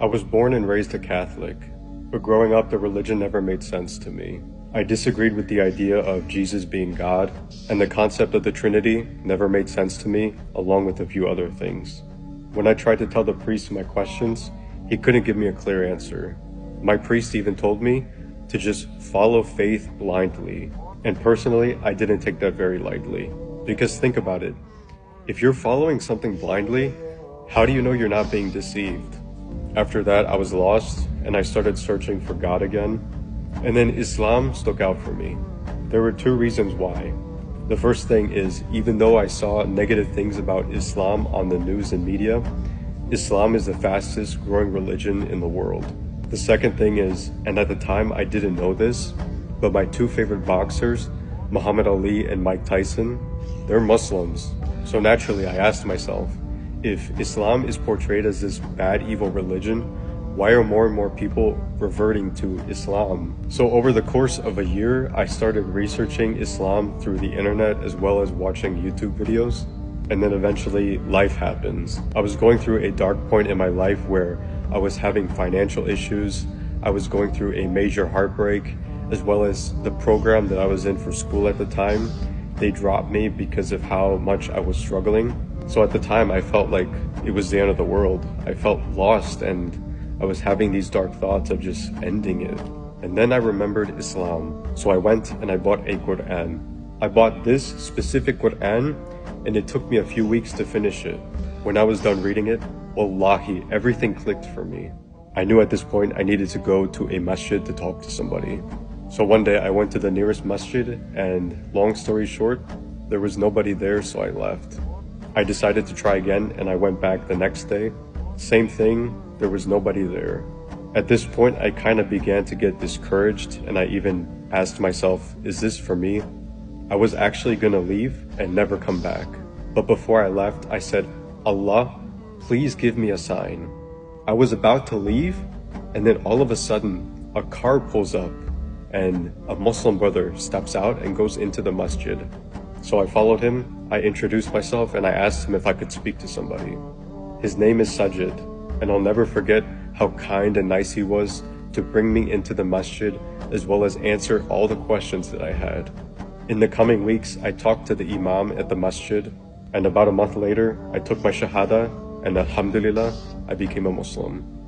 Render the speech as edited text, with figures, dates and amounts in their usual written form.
I was born and raised a Catholic, but growing up the religion never made sense to me. I disagreed with the idea of Jesus being God, and the concept of the Trinity never made sense to me, along with a few other things. When I tried to tell the priest my questions, he couldn't give me a clear answer. My priest even told me to just follow faith blindly, and personally, I didn't take that very lightly. Because think about it, if you're following something blindly, how do you know you're not being deceived? After that, I was lost, and I started searching for God again. And then Islam stuck out for me. There were two reasons why. The first thing is, even though I saw negative things about Islam on the news and media, Islam is the fastest growing religion in the world. The second thing is, and at the time I didn't know this, but my two favorite boxers, Muhammad Ali and Mike Tyson, they're Muslims. So naturally I asked myself, if Islam is portrayed as this bad, evil religion, why are more and more people reverting to Islam? So over the course of a year, I started researching Islam through the internet as well as watching YouTube videos. And then eventually life happens. I was going through a dark point in my life where I was having financial issues. I was going through a major heartbreak, as well as the program that I was in for school at the time. They dropped me because of how much I was struggling. So at the time I felt like it was the end of the world. I felt lost and I was having these dark thoughts of just ending it. And then I remembered Islam. So I went and I bought a Quran. I bought this specific Quran and it took me a few weeks to finish it. When I was done reading it, wallahi, everything clicked for me. I knew at this point I needed to go to a masjid to talk to somebody. So one day I went to the nearest masjid and long story short, there was nobody there, so I left. I decided to try again and I went back the next day. Same thing, there was nobody there. At this point, I kind of began to get discouraged and I even asked myself, is this for me? I was actually gonna leave and never come back. But before I left, I said, Allah, please give me a sign. I was about to leave and then all of a sudden, a car pulls up and a Muslim brother steps out and goes into the masjid. So I followed him, I introduced myself and I asked him if I could speak to somebody. His name is Sajid, and I'll never forget how kind and nice he was to bring me into the masjid as well as answer all the questions that I had. In the coming weeks, I talked to the imam at the masjid, and about a month later, I took my shahada and alhamdulillah, I became a Muslim.